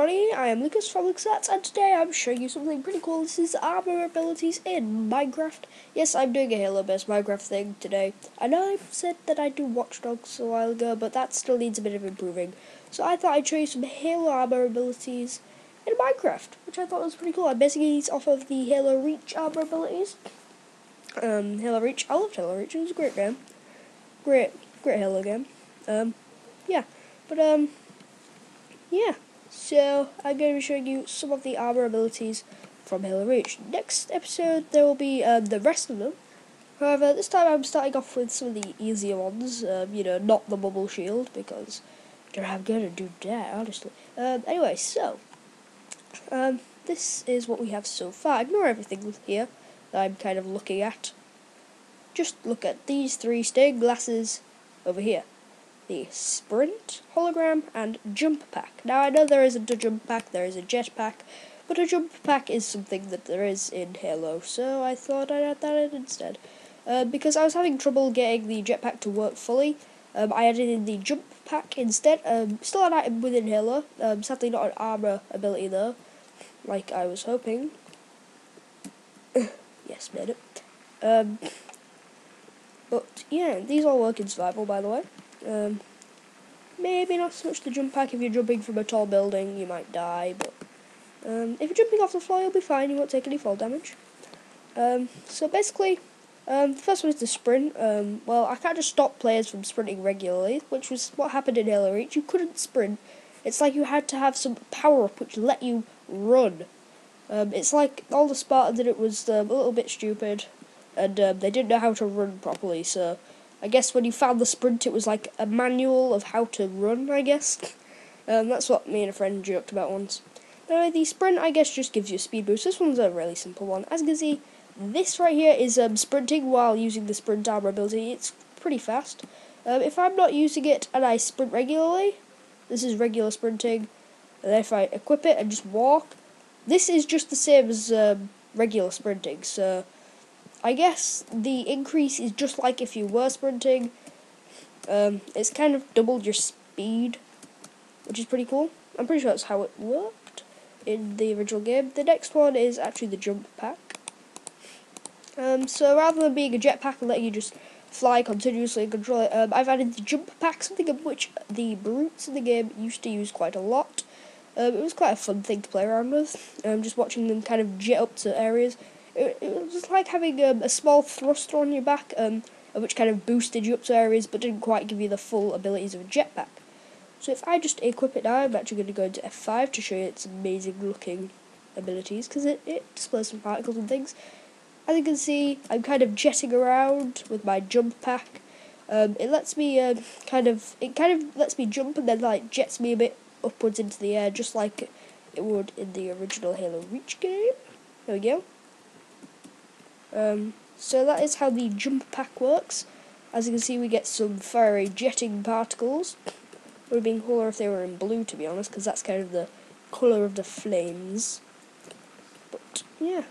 everybody, I am Lucas from LoukasArts, and today I'm showing you something pretty cool. This is armor abilities in Minecraft. Yes, I'm doing a Halo-based Minecraft thing today. I know I said that I'd do Watch Dogs a while ago, but that still needs a bit of improving. So I thought I'd show you some Halo armor abilities in Minecraft, which I thought was pretty cool. I'm basing these off of the Halo Reach armor abilities. Halo Reach, I loved Halo Reach, it was a great game. Great Halo game. Yeah, so I'm going to be showing you some of the armor abilities from Halo Reach. Next episode there will be the rest of them. However, this time I'm starting off with some of the easier ones, not the bubble shield, because I'm going to do that, honestly. Anyway, so, this is what we have so far. Ignore everything here that I'm kind of looking at. Just look at these three stained glasses over here. The sprint, hologram, and jump pack. Now I know there isn't a jump pack, there is a jet pack, but a jump pack is something that there is in Halo, so I thought I'd add that in instead. Because I was having trouble getting the jetpack to work fully, I added in the jump pack instead. Still an item within Halo, sadly not an armor ability though, like I was hoping. Yes, made it. But yeah, these all work in survival, by the way. Maybe not so much the jump pack. If you're jumping from a tall building, you might die, but if you're jumping off the floor, you'll be fine. You won't take any fall damage. So basically, the first one is the sprint. Well, I can't just stop players from sprinting regularly, which was what happened in Halo Reach. You couldn't sprint. It's like you had to have some power-up which let you run. It's like all the Spartans did it was a little bit stupid, and they didn't know how to run properly, so I guess when you found the sprint, it was like a manual of how to run, I guess. That's what me and a friend joked about once. Anyway, the sprint, I guess, just gives you a speed boost. This one's a really simple one. As you can see, this right here is sprinting while using the sprint armor ability. It's pretty fast. If I'm not using it and I sprint regularly, this is regular sprinting. And then if I equip it and just walk, this is just the same as regular sprinting, so I guess the increase is just like if you were sprinting. It's kind of doubled your speed, which is pretty cool. I'm pretty sure that's how it worked in the original game. The next one is actually the jump pack. So rather than being a jetpack and letting you just fly continuously and control it, I've added the jump pack, something of which the brutes in the game used to use quite a lot. It was quite a fun thing to play around with. Just watching them kind of jet up to areas. It was like having a small thruster on your back, which kind of boosted you up to areas, but didn't quite give you the full abilities of a jetpack. So if I just equip it now, I'm actually going to go into F5 to show you its amazing looking abilities, because it displays some particles and things. As you can see, I'm kind of jetting around with my jump pack. It lets me kind of lets me jump and then like jets me a bit upwards into the air, just like it would in the original Halo Reach game. There we go. So that is how the jump pack works. As you can see, we get some fiery jetting particles. Would have been cooler if they were in blue, to be honest, because that's kind of the colour of the flames. But yeah.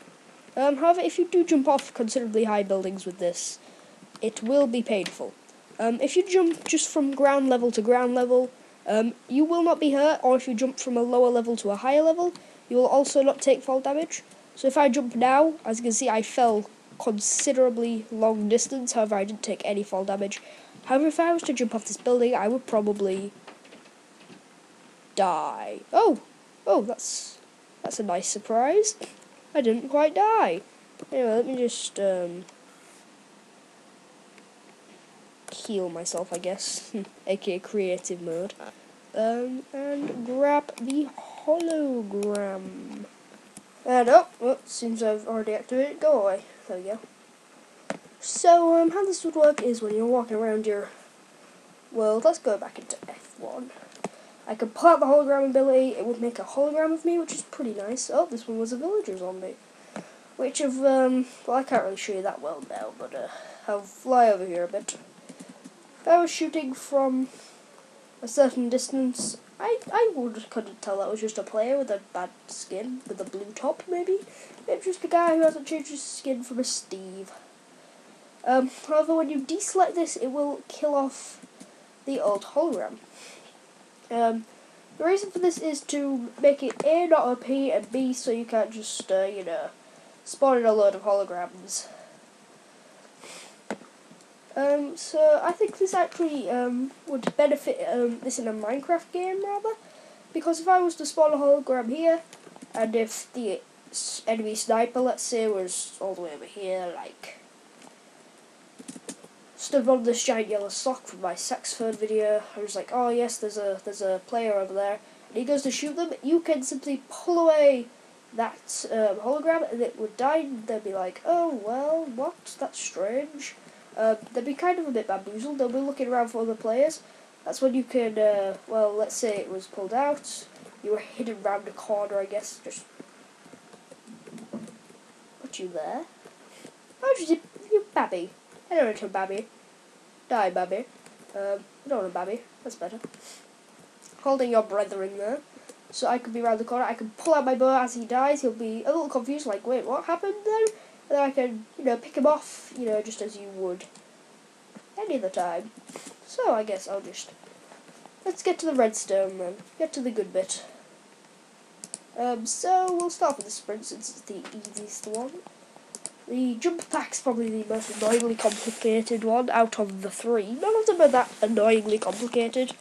However, if you do jump off considerably high buildings with this, it will be painful. If you jump just from ground level to ground level, you will not be hurt, or if you jump from a lower level to a higher level, you will also not take fall damage. So if I jump now, as you can see, I fell considerably long distance, however I didn't take any fall damage. However, if I was to jump off this building, I would probably die. Oh, that's a nice surprise. I didn't quite die. Anyway, let me just heal myself, I guess, aka creative mode, and grab the hologram. And seems I've already activated it. Go away. There we go. So, how this would work is when you're walking around your world. Let's go back into F1. I could pull out the hologram ability. It would make a hologram of me, which is pretty nice. Oh, this one was a villager zombie. Which of, well, I can't really show you that well now, but, I'll fly over here a bit. If I was shooting from a certain distance, I couldn't tell that was just a player with a bad skin, with a blue top, maybe. It's just a guy who hasn't changed his skin from a Steve. However, when you deselect this, it will kill off the old hologram. But The reason for this is to make it A, not a P, and B, so you can't just, you know, spawn in a load of holograms. So I think this actually would benefit this in a Minecraft game rather, because if I was to spawn a hologram here, and if the enemy sniper, let's say, was all the way over here, like stood on this giant yellow sock from my saxophone video, I was like, oh yes, there's a player over there, and he goes to shoot them, you can simply pull away that hologram and it would die, and they'd be like, oh well, what? That's strange. They'd be kind of a bit bamboozled, they'll be looking around for other players. That's when you can, well, let's say it was pulled out, you were hidden round a corner, I guess, just put you there. Oh, you babby. I don't want to babby. Die, babby. I don't want a babby, that's better. Holding your brethren there, so I could be round the corner, I can pull out my bow as he dies, he'll be a little confused, like, wait, what happened then? And then I can, you know, pick him off, you know, just as you would any other time. So I guess let's get to the redstone then, get to the good bit. So we'll start with the sprint since it's the easiest one. The jump pack's probably the most annoyingly complicated one out of the three. None of them are that annoyingly complicated.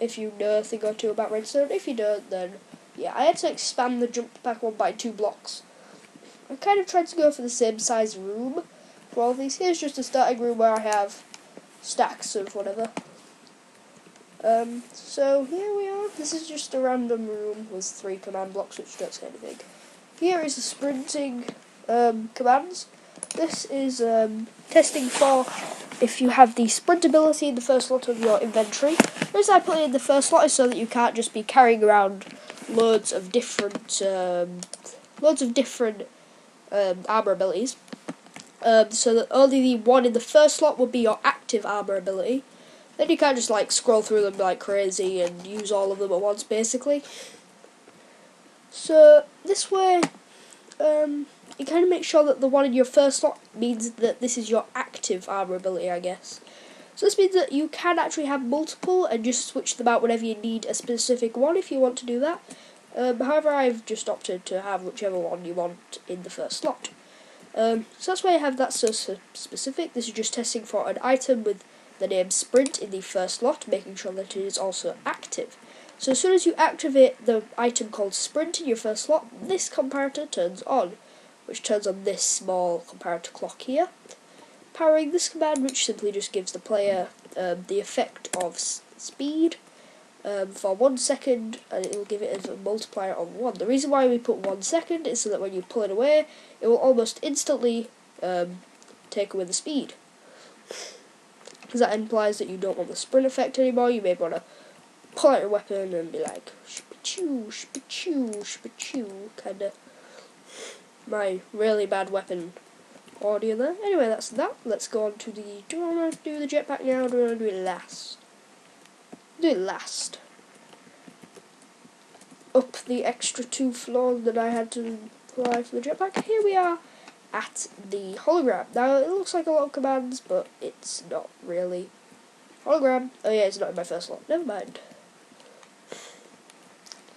If you know a thing or two about redstone. If you don't, then yeah, I had to expand the jump pack one by 2 blocks. I kind of tried to go for the same size room for all of these. Here's just a starting room where I have stacks of whatever. So here we are. This is just a random room with 3 command blocks, which don't say anything. Here is the sprinting commands. This is testing for if you have the sprint ability in the first slot of your inventory. The reason I put it in the first slot is so that you can't just be carrying around loads of different armour abilities. So that only the one in the first slot would be your active armour ability. Then you can't just like scroll through them like crazy and use all of them at once, basically. So this way, you kind of make sure that the one in your first slot means that this is your active armour ability, I guess. So this means that you can actually have multiple and just switch them out whenever you need a specific one if you want to do that. However, I've just opted to have whichever one you want in the first slot. So that's why I have that so specific. This is just testing for an item with the name Sprint in the first slot, making sure that it is also active. So as soon as you activate the item called Sprint in your first slot, this comparator turns on, which turns on this small comparator clock here, powering this command, which simply just gives the player the effect of speed for 1 second, and it will give it as a multiplier of 1. The reason why we put 1 second is so that when you pull it away, it will almost instantly take away the speed. Because that implies that you don't want the sprint effect anymore. You may want to pull out your weapon and be like, shpachoo, shpachoo, shpachoo, kind of my really bad weapon audio there. Anyway, that's that. Let's go on to the, do I want to do the jetpack now, or do I want to do it last? Do it last. Up the extra 2 floors that I had to apply for the jetpack. Here we are at the hologram. Now, it looks like a lot of commands, but it's not really. Hologram. Oh yeah, it's not in my first slot. Never mind.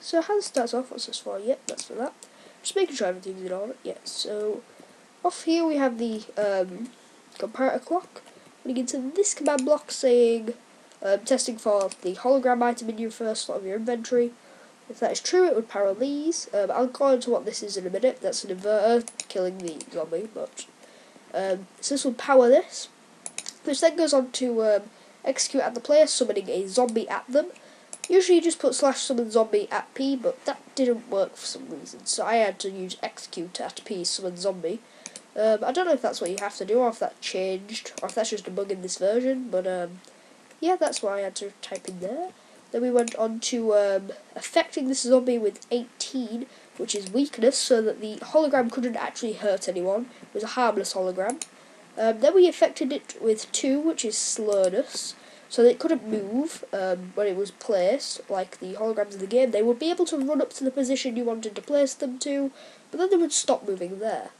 So how this starts off, what's this for? Yep, that's for that. Just making sure everything's in order. Yeah, so off here we have the comparator clock. When you get to this command block saying testing for the hologram item in your first slot of your inventory. If that is true, it would power these. I'll go into what this is in a minute. That's an inverter killing the zombie, but so this will power this, which then goes on to execute at the player, summoning a zombie at them. Usually you just put /summon zombie at P, but that didn't work for some reason, so I had to use execute at P summon zombie. I don't know if that's what you have to do, or if that changed, or if that's just a bug in this version, but yeah, that's what I had to type in there. Then we went on to affecting this zombie with 18, which is weakness, so that the hologram couldn't actually hurt anyone. It was a harmless hologram. Then we affected it with 2, which is slowness, so that it couldn't move when it was placed, like the holograms in the game. They would be able to run up to the position you wanted to place them to, but then they would stop moving there.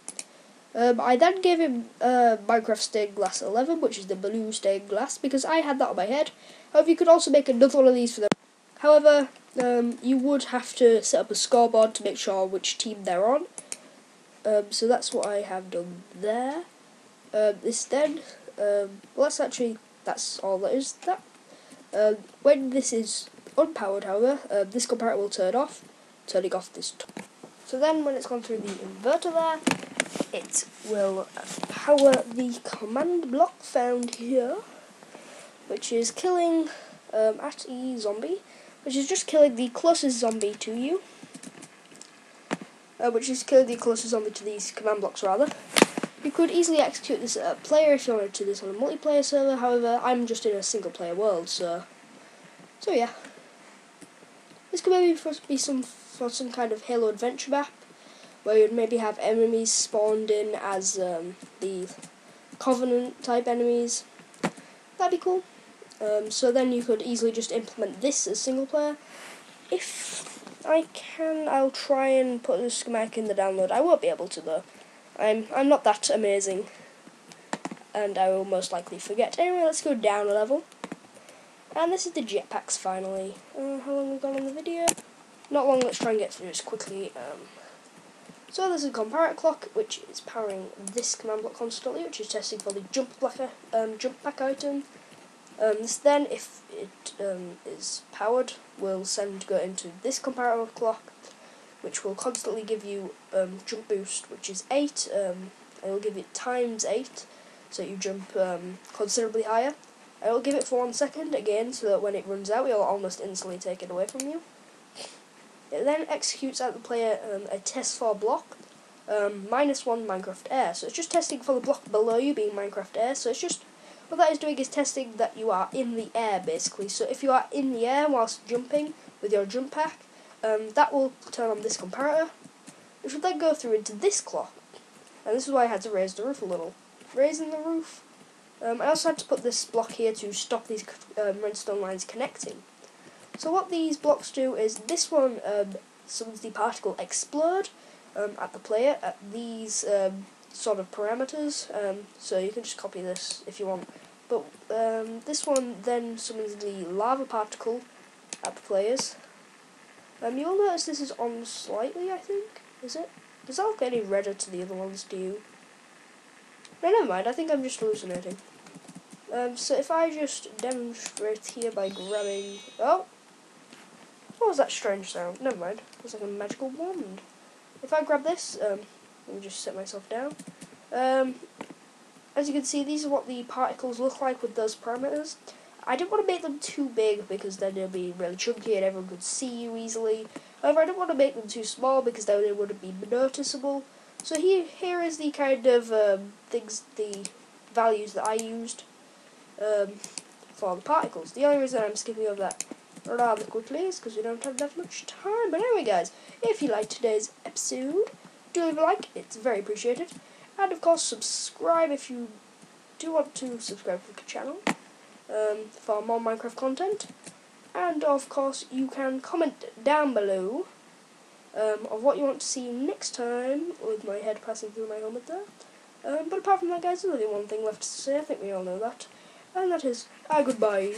I then gave him Minecraft stained glass 11, which is the blue stained glass, because I had that on my head. However, you could also make another one of these for them. However, you would have to set up a scoreboard to make sure which team they're on. So that's what I have done there. This then, well, that's all that is that. When this is unpowered, however, this comparator will turn off, turning off this. So then, when it's gone through the inverter there, it will power the command block found here, which is killing at E zombie, which is just killing the closest zombie to you. Which is killing the closest zombie to these command blocks, rather. You could easily execute this at a player if you wanted to do this on a multiplayer server. However, I'm just in a single player world, so yeah. This could maybe be for some kind of Halo adventure map, where you'd maybe have enemies spawned in as the Covenant type enemies. That'd be cool. So then you could easily just implement this as single player. If I can, I'll try and put the schematic in the download. I won't be able to though. I'm not that amazing, and I will most likely forget. Anyway, let's go down a level. And this is the jetpacks finally. How long have we got on the video? Not long. Let's try and get through this quickly. So this is a comparator clock, which is powering this command block constantly, which is testing for the jump pack item. This then, if it is powered, will go into this comparator clock, which will constantly give you jump boost, which is 8. It will give it times 8, so you jump considerably higher. I will give it for 1 second again, so that when it runs out, it will almost instantly take it away from you. It then executes at the player a test for block, -1 Minecraft air. So it's just testing for the block below you being Minecraft air. So it's just, what that is doing is testing that you are in the air, basically. So if you are in the air whilst jumping with your jump pack, that will turn on this comparator, which will then go through into this clock. And this is why I had to raise the roof a little. Raising the roof. I also had to put this block here to stop these redstone lines connecting. So what these blocks do is, this one summons the particle explode at the player at these sort of parameters. So you can just copy this if you want. But this one then summons the lava particle at the players. You'll notice this is on slightly, I think. Is it? Does that look any redder to the other ones, do you? No, never mind, I think I'm just hallucinating. So if I just demonstrate here by grabbing... Oh! What was that strange sound? Never mind. It was like a magical wand. If I grab this, let me just set myself down. As you can see, these are what the particles look like with those parameters. I didn't want to make them too big because then they'll be really chunky and everyone could see you easily. However, I didn't want to make them too small because then they wouldn't be noticeable. So here is the kind of the values that I used for the particles. The only reason I'm skipping over that rather quickly is because we don't have that much time. But anyway, guys, if you liked today's episode, do leave a like. It's very appreciated. And of course, subscribe if you do want to subscribe to the channel for more Minecraft content. And of course, you can comment down below of what you want to see next time, with my head passing through my helmet there. But apart from that, guys, there's only one thing left to say. I think we all know that, and that is goodbye.